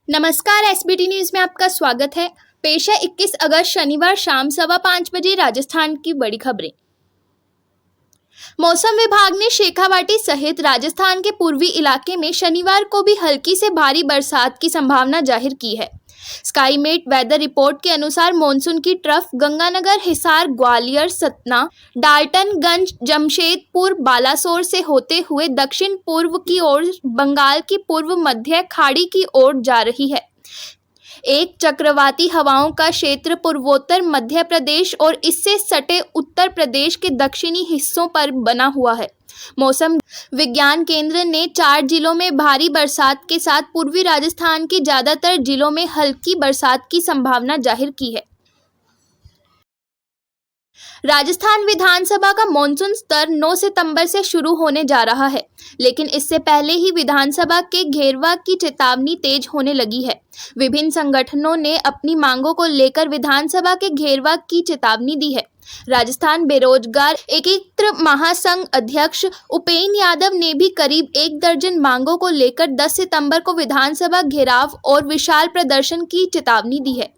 नमस्कार, SBT news में आपका स्वागत है। पेश है 21 अगस्त शनिवार शाम 5:15 बजे राजस्थान की बड़ी खबरें। मौसम विभाग ने शेखावाटी सहित राजस्थान के पूर्वी इलाके में शनिवार को भी हल्की से भारी बरसात की संभावना जाहिर की है। स्काईमेट वेदर रिपोर्ट के अनुसार मानसून की ट्रफ गंगानगर, हिसार, ग्वालियर, सतना, डाल्टनगंज, जमशेदपुर, बालासोर से होते हुए दक्षिण पूर्व की ओर बंगाल की पूर्व मध्य खाड़ी की ओर जा रही है। एक चक्रवाती हवाओं का क्षेत्र पूर्वोत्तर मध्य प्रदेश और इससे सटे उत्तर प्रदेश के दक्षिणी हिस्सों पर बना हुआ है। मौसम विज्ञान केंद्र ने 4 जिलों में भारी बरसात के साथ पूर्वी राजस्थान के ज्यादातर जिलों में हल्की बरसात की संभावना जाहिर की है। राजस्थान विधानसभा का मॉनसून सत्र 9 सितंबर से शुरू होने जा रहा है, लेकिन इससे पहले ही विधानसभा के घेरवा की चेतावनी तेज होने लगी है। विभिन्न संगठनों ने अपनी मांगों को लेकर विधानसभा के घेरवा की चेतावनी दी है। राजस्थान बेरोजगार एकीकृत महासंघ अध्यक्ष उपेंद्र यादव ने भी करीब 1 दर्जन मांगों को लेकर 10 सितंबर को विधानसभा घेराव और विशाल प्रदर्शन की चेतावनी दी है।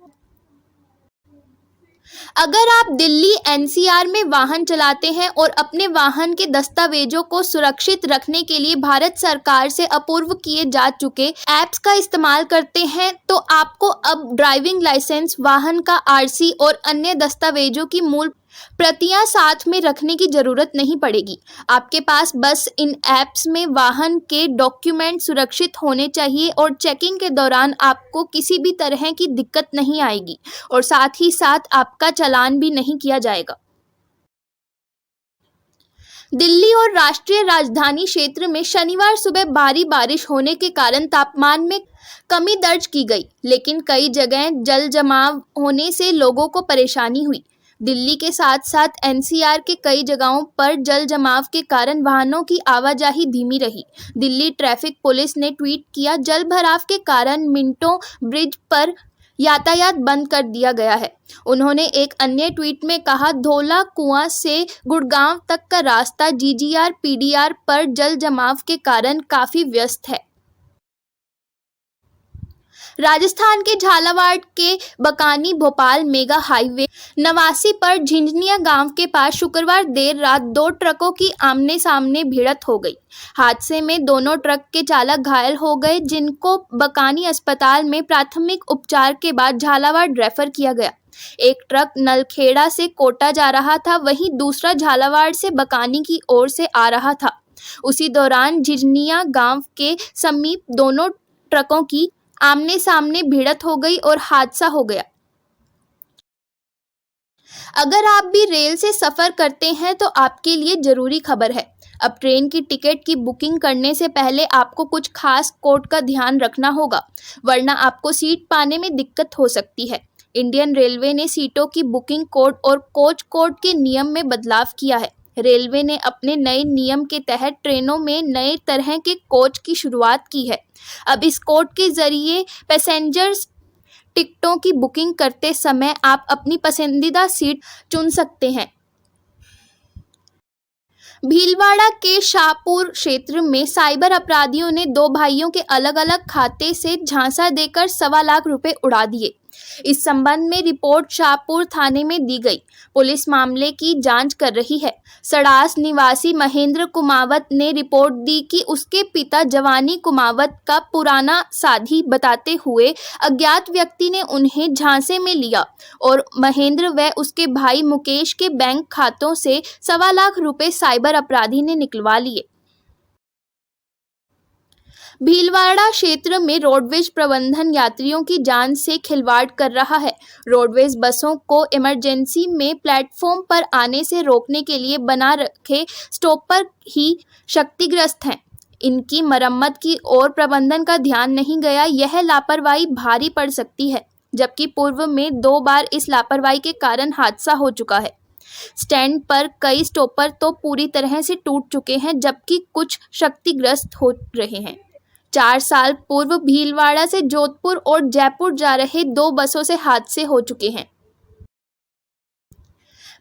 अगर आप दिल्ली एनसीआर में वाहन चलाते हैं और अपने वाहन के दस्तावेजों को सुरक्षित रखने के लिए भारत सरकार से अप्रूव किए जा चुके ऐप्स का इस्तेमाल करते हैं, तो आपको अब ड्राइविंग लाइसेंस, वाहन का आरसी और अन्य दस्तावेजों की मूल प्रतियां साथ में रखने की जरूरत नहीं पड़ेगी। आपके पास बस इन ऐप्स में वाहन के डॉक्यूमेंट सुरक्षित होने चाहिए और चेकिंग के दौरान आपको किसी भी तरह की दिक्कत नहीं आएगी और साथ ही साथ आपका चालान भी नहीं किया जाएगा। दिल्ली और राष्ट्रीय राजधानी क्षेत्र में शनिवार सुबह भारी बारिश होने के कारण तापमान में कमी दर्ज की गई, लेकिन कई जगह जल जमाव होने से लोगों को परेशानी हुई। दिल्ली के साथ साथ एनसीआर के कई जगहों पर जल जमाव के कारण वाहनों की आवाजाही धीमी रही। दिल्ली ट्रैफिक पुलिस ने ट्वीट किया, जल भराव के कारण मिंटो ब्रिज पर यातायात बंद कर दिया गया है। उन्होंने एक अन्य ट्वीट में कहा, धौला कुआं से गुड़गांव तक का रास्ता जीजीआर पीडीआर पर जल जमाव के कारण काफी व्यस्त है। राजस्थान के झालावाड़ के बकानी भोपाल मेगा हाईवे 89 पर झिंझनिया गांव के पास शुक्रवार देर रात 2 ट्रकों की आमने सामने भिड़ंत हो गई। हादसे में दोनों ट्रक के चालक घायल हो गए, जिनको बकानी अस्पताल में प्राथमिक उपचार के बाद झालावाड़ रेफर किया गया। एक ट्रक नलखेड़ा से कोटा जा रहा था, वहीं दूसरा झालावाड़ से बकानी की ओर से आ रहा था। उसी दौरान झिंझनिया गांव के समीप दोनों ट्रकों की आमने सामने भिड़ंत हो गई और हादसा हो गया। अगर आप भी रेल से सफर करते हैं तो आपके लिए जरूरी खबर है। अब ट्रेन की टिकट की बुकिंग करने से पहले आपको कुछ खास कोड का ध्यान रखना होगा, वरना आपको सीट पाने में दिक्कत हो सकती है। इंडियन रेलवे ने सीटों की बुकिंग कोड और कोच कोड के नियम में बदलाव किया है। रेलवे ने अपने नए नियम के तहत ट्रेनों में नए तरह के कोच की शुरुआत की है। अब इस कोड के जरिए पैसेंजर्स टिकटों की बुकिंग करते समय आप अपनी पसंदीदा सीट चुन सकते हैं। भीलवाड़ा के शाहपुर क्षेत्र में साइबर अपराधियों ने 2 भाइयों के अलग अलग खाते से झांसा देकर 1.25 लाख रुपए उड़ा दिए। इस संबंध में रिपोर्ट शाहपुर थाने में दी गई। पुलिस मामले की जांच कर रही है। सड़ास निवासी महेंद्र कुमावत ने रिपोर्ट दी कि उसके पिता जवानी कुमावत का पुराना साथी बताते हुए अज्ञात व्यक्ति ने उन्हें झांसे में लिया और महेंद्र व उसके भाई मुकेश के बैंक खातों से 1.25 लाख रुपए साइबर अपराधी ने निकलवा लिए। भीलवाड़ा क्षेत्र में रोडवेज प्रबंधन यात्रियों की जान से खिलवाड़ कर रहा है। रोडवेज बसों को इमरजेंसी में प्लेटफॉर्म पर आने से रोकने के लिए बना रखे स्टॉपर ही क्षतिग्रस्त हैं। इनकी मरम्मत की ओर प्रबंधन का ध्यान नहीं गया। यह लापरवाही भारी पड़ सकती है, जबकि पूर्व में 2 बार इस लापरवाही के कारण हादसा हो चुका है। स्टैंड पर कई स्टॉपर तो पूरी तरह से टूट चुके हैं, जबकि कुछ क्षतिग्रस्त हो रहे हैं। 4 साल पूर्व भीलवाड़ा से जोधपुर और जयपुर जा रहे 2 बसों से हादसे हो चुके हैं।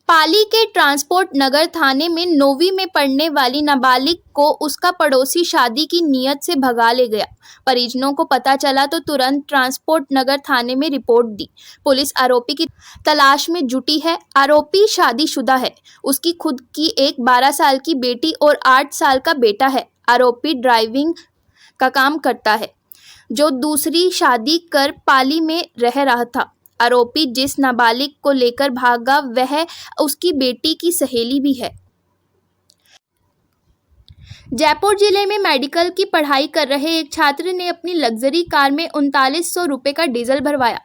पाली के ट्रांसपोर्ट नगर थाने में 9वीं में पढ़ने वाली नाबालिग को उसका पड़ोसी शादी की नीयत से भगा ले गया। परिजनों को पता चला तो तुरंत ट्रांसपोर्ट नगर थाने में रिपोर्ट दी। पुलिस आरोपी की तलाश में जुटी है। आरोपी शादीशुदा है। उसकी खुद की एक 12 साल की बेटी और 8 साल का बेटा है। आरोपी ड्राइविंग का काम करता है, जो दूसरी शादी कर पाली में रह रहा था। आरोपी जिस नाबालिग को लेकर भागा वह उसकी बेटी की सहेली भी है। जयपुर जिले में मेडिकल की पढ़ाई कर रहे एक छात्र ने अपनी लग्जरी कार में 3900 रुपये का डीजल भरवाया।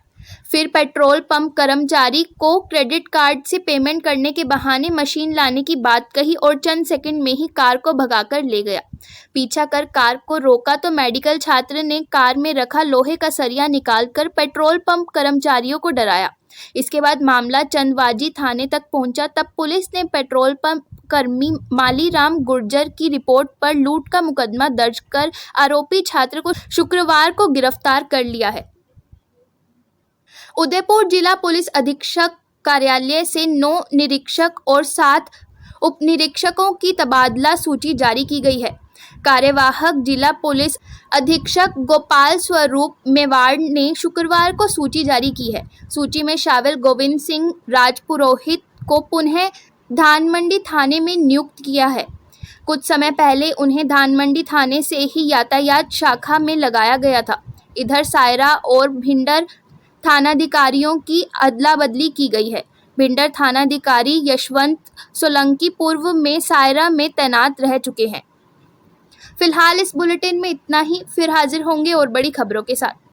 फिर पेट्रोल पंप कर्मचारी को क्रेडिट कार्ड से पेमेंट करने के बहाने मशीन लाने की बात कही और चंद सेकंड में ही कार को भगाकर ले गया। पीछा कर कार को रोका तो मेडिकल छात्र ने कार में रखा लोहे का सरिया निकालकर पेट्रोल पंप कर्मचारियों को डराया। इसके बाद मामला चंदवाजी थाने तक पहुंचा। तब पुलिस ने पेट्रोल पंप कर्मी मालीराम गुर्जर की रिपोर्ट पर लूट का मुकदमा दर्ज कर आरोपी छात्र को शुक्रवार को गिरफ्तार कर लिया है। उदयपुर जिला पुलिस अधीक्षक कार्यालय से 9 निरीक्षक और 7 उप निरीक्षकों की तबादला सूची जारी की गई है। कार्यवाहक जिला पुलिस अधीक्षक गोपाल स्वरूप मेवाड़ ने शुक्रवार को सूची जारी की है। सूची में शामिल गोविंद सिंह राजपुरोहित को पुनः धानमंडी थाने में नियुक्त किया है। कुछ समय पहले उन्हें धानमंडी थाने से ही यातायात शाखा में लगाया गया था। इधर सायरा और भिंडर थानाधिकारियों की अदला बदली की गई है। भिंडर थानाधिकारी यशवंत सोलंकी पूर्व में सायरा में तैनात रह चुके हैं। फिलहाल इस बुलेटिन में इतना ही। फिर हाजिर होंगे और बड़ी खबरों के साथ।